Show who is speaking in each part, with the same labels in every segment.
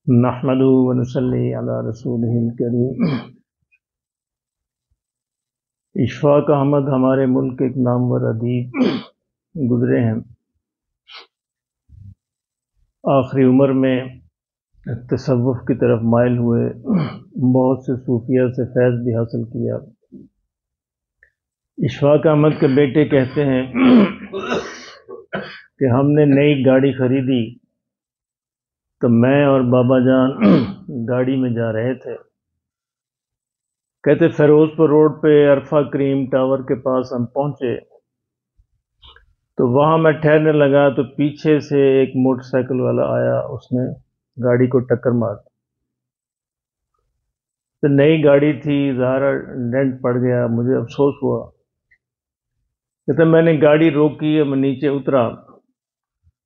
Speaker 1: نحمدہ ونصلی علی رسولہ الکریم۔ اشفاق احمد ہمارے ملک کے ایک نامور ادیب گزرے ہیں۔ آخری عمر میں تصوف کی طرف مائل ہوئے، بہت سے صوفیہ سے فیض بھی حاصل کیا۔ اشفاق احمد کے بیٹے کہتے ہیں کہ ہم نے نئی گاڑی خریدی تو میں اور بابا جان گاڑی میں جا رہے تھے۔ کہتے فیروز پور روڈ پہ عرفہ کریم ٹاور کے پاس ہم پہنچے تو وہاں میں ٹھہرنے لگا تو پیچھے سے ایک موٹر سائیکل والا آیا، اس نے گاڑی کو ٹکر مار دی۔ تو نئی گاڑی تھی، ظاہر ڈینٹ پڑ گیا، مجھے افسوس ہوا۔ کہتے میں نے گاڑی روکی، میں نیچے اترا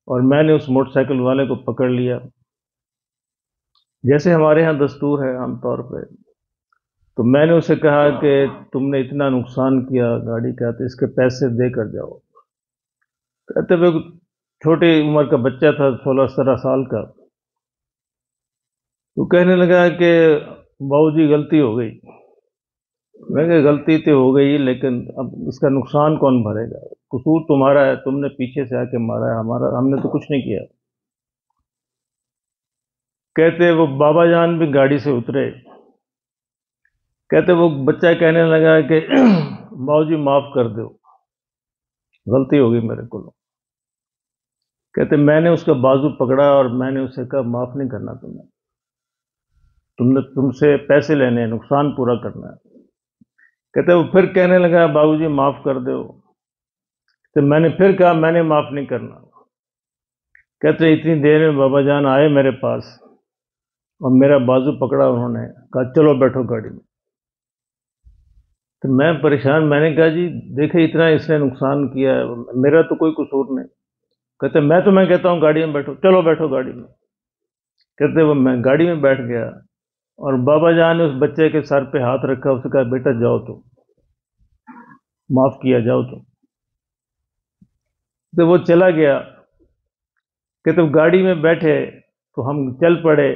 Speaker 1: اور میں نے اس موٹر سائیکل والے کو پکڑ لیا، جیسے ہمارے ہاں دستور ہے عام طور پہ۔ تو میں نے اسے کہا کہ تم نے اتنا نقصان کیا گاڑی کا تو اس کے پیسے دے کر جاؤ۔ کہتے وہ چھوٹی عمر کا بچہ تھا، 16-17 سال کا۔ وہ کہنے لگا کہ باؤ جی غلطی ہو گئی۔ میں کہ غلطی تو ہو گئی لیکن اب اس کا نقصان کون بھرے گا؟ قصور تمہارا ہے، تم نے پیچھے سے آ کے مارا ہے، ہم نے تو کچھ نہیں کیا۔ کہتے وہ بابا جان بھی گاڑی سے اترے۔ کہتے وہ بچہ کہنے لگا کہ باؤ جی معاف کر دو، غلطی ہو گئی میرے کو۔ کہتے میں نے اس کا بازو پکڑا اور میں نے اسے کہا معاف نہیں کرنا تم سے پیسے لینے ہیں، نقصان پورا کرنا ہے۔ کہتے وہ پھر کہنے لگا بابو جی معاف کر دو، تو میں نے پھر کہا میں نے معاف نہیں کرنا۔ کہتے اتنی دیر میں بابا جان آئے میرے پاس اور میرا بازو پکڑا، انہوں نے کہا چلو بیٹھو گاڑی میں۔ تو میں پریشان، میں نے کہا جی دیکھیں اتنا اس نے نقصان کیا ہے، میرا تو کوئی قصور نہیں۔ کہتے میں تمہیں کہتا ہوں گاڑی میں بیٹھو، چلو بیٹھو گاڑی میں۔ کہتے وہ میں گاڑی میں بیٹھ گیا اور بابا جان نے اس بچے کے سر پہ ہاتھ رکھا، اسے کہا بیٹا جاؤ تو، معاف کیا جاؤ تو۔ تو وہ چلا گیا۔ کہتے وہ گاڑی میں بیٹھے تو ہم چل پڑے۔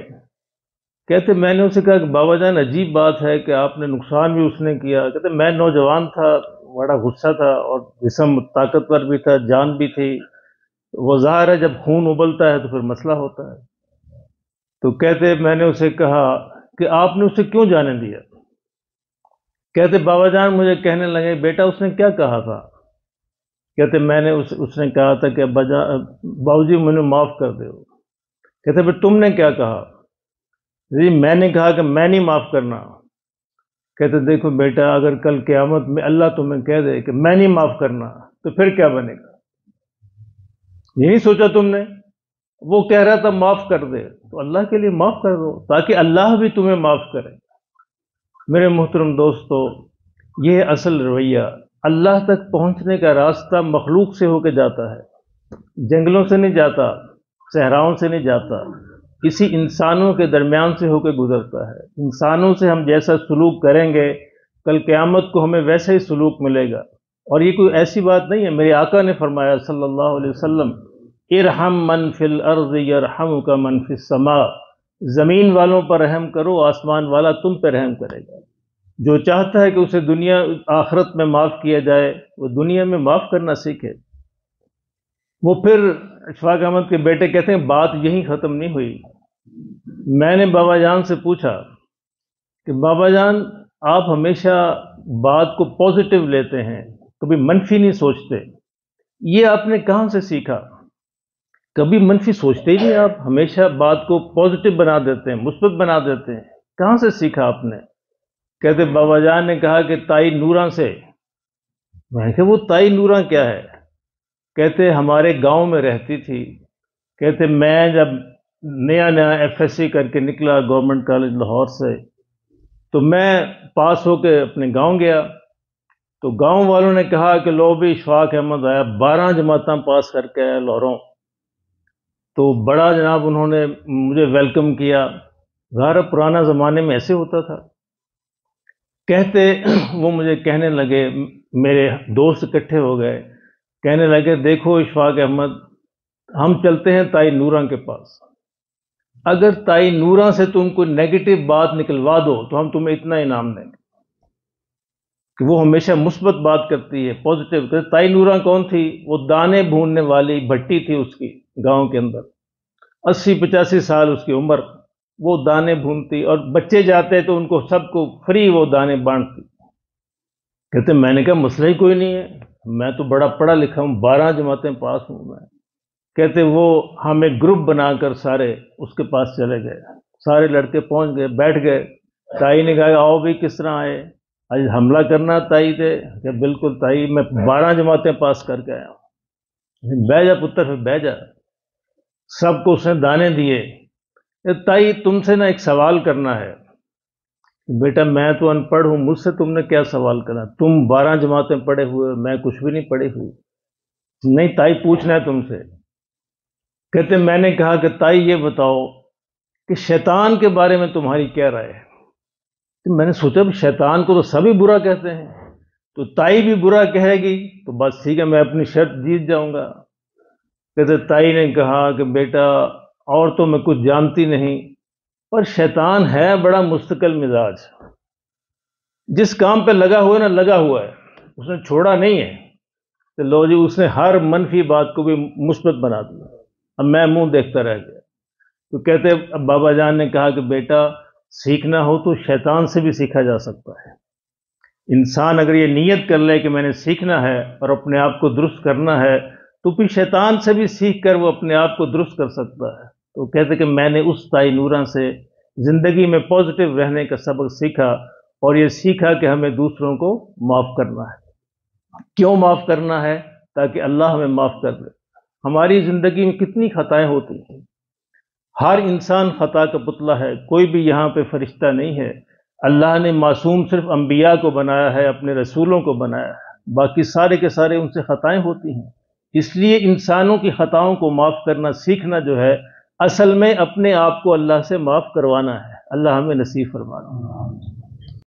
Speaker 1: کہتے میں نے اسے کہا کہ بابا جان عجیب بات ہے کہ آپ نے نقصان بھی اس نے کیا۔ کہتے میں نوجوان تھا، بڑا غصہ تھا اور جسم طاقتور بھی تھا، جان بھی تھی، وہ ظاہر ہے جب خون ابلتا ہے تو پھر مسئلہ ہوتا ہے۔ تو کہتے میں نے اسے کہا کہ آپ نے اسے کیوں جانے دیا؟ کہتے بابا جان مجھے کہنے لگے بیٹا اس نے کیا کہا تھا؟ کہتے میں نے اس نے کہا تھا کہ باؤ جی مجھے معاف کر دو۔ کہتے پھر تم نے کیا کہا؟ جی میں نے کہا کہ میں نہیں معاف کرنا۔ کہتے دیکھو بیٹا اگر کل قیامت میں اللہ تمہیں کہہ دے کہ میں نہیں معاف کرنا تو پھر کیا بنے گا؟ یہی سوچا تم نے؟ وہ کہہ رہا تھا معاف کر دے، تو اللہ کے لیے معاف کر دو تاکہ اللہ بھی تمہیں معاف کرے۔ میرے محترم دوستو، یہ اصل رویہ، اللہ تک پہنچنے کا راستہ مخلوق سے ہو کے جاتا ہے، جنگلوں سے نہیں جاتا، صحراؤں سے نہیں جاتا، کسی انسانوں کے درمیان سے ہو کے گزرتا ہے۔ انسانوں سے ہم جیسا سلوک کریں گے کل قیامت کو ہمیں ویسا ہی سلوک ملے گا۔ اور یہ کوئی ایسی بات نہیں ہے، میرے آقا نے فرمایا صلی اللہ علیہ وسلم ارحم من فی الارض یرحمک من فی السماء، زمین والوں پر رحم کرو، آسمان والا تم پہ رحم کرے گا۔ جو چاہتا ہے کہ اسے دنیا آخرت میں معاف کیا جائے وہ دنیا میں معاف کرنا سیکھے۔ وہ پھر اشفاق احمد کے بیٹے کہتے ہیں بات یہی ختم نہیں ہوئی۔ میں نے بابا جان سے پوچھا کہ بابا جان آپ ہمیشہ بات کو پازیٹیو لیتے ہیں، کبھی منفی نہیں سوچتے، یہ آپ نے کہاں سے سیکھا؟ کبھی منفی سوچتے ہی نہیں، آپ ہمیشہ بات کو پازیٹیو بنا دیتے ہیں، مثبت بنا دیتے ہیں، کہاں سے سیکھا آپ نے؟ کہتے بابا جان نے کہا کہ تائی نوراں سے۔ میں کہ وہ تائی نوراں کیا ہے؟ کہتے ہمارے گاؤں میں رہتی تھی۔ کہتے میں جب نیا ایف ایس سی کر کے نکلا گورنمنٹ کالج لاہور سے تو میں پاس ہو کے اپنے گاؤں گیا تو گاؤں والوں نے کہا کہ لو بھی اشفاق احمد آیا، 12 جماعتاں پاس کر کے آیا لاہوروں۔ تو بڑا جناب انہوں نے مجھے ویلکم کیا، ظاہر پرانا زمانے میں ایسے ہوتا تھا۔ کہتے وہ مجھے کہنے لگے، میرے دوست اکٹھے ہو گئے، کہنے لگے دیکھو اشفاق احمد ہم چلتے ہیں تائی نوراں کے پاس، اگر تائی نورا سے تم کوئی نیگیٹو بات نکلوا دو تو ہم تمہیں اتنا انعام دیں گے، کہ وہ ہمیشہ مثبت بات کرتی ہے، پازیٹیو۔ تائی نورا کون تھی؟ وہ دانے بھوننے والی بھٹی تھی اس کی، گاؤں کے اندر 80-85 سال اس کی عمر، وہ دانے بھونتی اور بچے جاتے تو ان کو سب کو فری وہ دانے بانٹتی۔ کہتے میں نے کہا مسئلہ ہی کوئی نہیں ہے، میں تو بڑا پڑھا لکھا ہوں، 12 جماعتیں پاس ہوں میں۔ کہتے وہ ہم ایک گروپ بنا کر سارے اس کے پاس چلے گئے، سارے لڑکے پہنچ گئے، بیٹھ گئے۔ تائی نے کہا آؤ بھی کس طرح آئے؟ آج حملہ کرنا تائی تھے کہ بالکل تائی، میں 12 جماعتیں پاس کر کے آیا ہوں۔ بہ جا پتر، پھر بہ جا۔ سب کو اس نے دانے دیے۔ تائی تم سے نہ ایک سوال کرنا ہے، بیٹا میں تو ان پڑھ ہوں، مجھ سے تم نے کیا سوال کرنا؟ تم 12 جماعتیں پڑھے ہوئے، میں کچھ بھی نہیں پڑھی ہوئی۔ نہیں تائی پوچھنا ہے تم سے۔ کہتے میں نے کہا کہ تائی یہ بتاؤ کہ شیطان کے بارے میں تمہاری کیا رائے ہے؟ تو میں نے سوچا بھی شیطان کو تو سبھی برا کہتے ہیں، تو تائی بھی برا کہے گی تو بس ٹھیک ہے، میں اپنی شرط جیت جاؤں گا۔ کہتے تائی نے کہا کہ بیٹا عورتوں میں کچھ جانتی نہیں، پر شیطان ہے بڑا مستقل مزاج، جس کام پہ لگا ہوا ہے نا لگا ہوا ہے، اس نے چھوڑا نہیں ہے۔ تو لو جی، اس نے ہر منفی بات کو بھی مثبت بنا دیا، اب میں منہ دیکھتا رہ گیا۔ تو کہتے اب بابا جان نے کہا کہ بیٹا سیکھنا ہو تو شیطان سے بھی سیکھا جا سکتا ہے۔ انسان اگر یہ نیت کر لے کہ میں نے سیکھنا ہے اور اپنے آپ کو درست کرنا ہے تو پھر شیطان سے بھی سیکھ کر وہ اپنے آپ کو درست کر سکتا ہے۔ تو کہتے کہ میں نے اس تائی نورا سے زندگی میں پازیٹیو رہنے کا سبق سیکھا، اور یہ سیکھا کہ ہمیں دوسروں کو معاف کرنا ہے۔ کیوں معاف کرنا ہے؟ تاکہ اللہ ہمیں معاف کر دے۔ ہماری زندگی میں کتنی خطائیں ہوتی ہیں، ہر انسان خطا کا پتلا ہے، کوئی بھی یہاں پہ فرشتہ نہیں ہے۔ اللہ نے معصوم صرف انبیاء کو بنایا ہے، اپنے رسولوں کو بنایا ہے، باقی سارے کے سارے ان سے خطائیں ہوتی ہیں۔ اس لیے انسانوں کی خطاؤں کو معاف کرنا سیکھنا جو ہے، اصل میں اپنے آپ کو اللہ سے معاف کروانا ہے۔ اللہ ہمیں نصیب فرمائے۔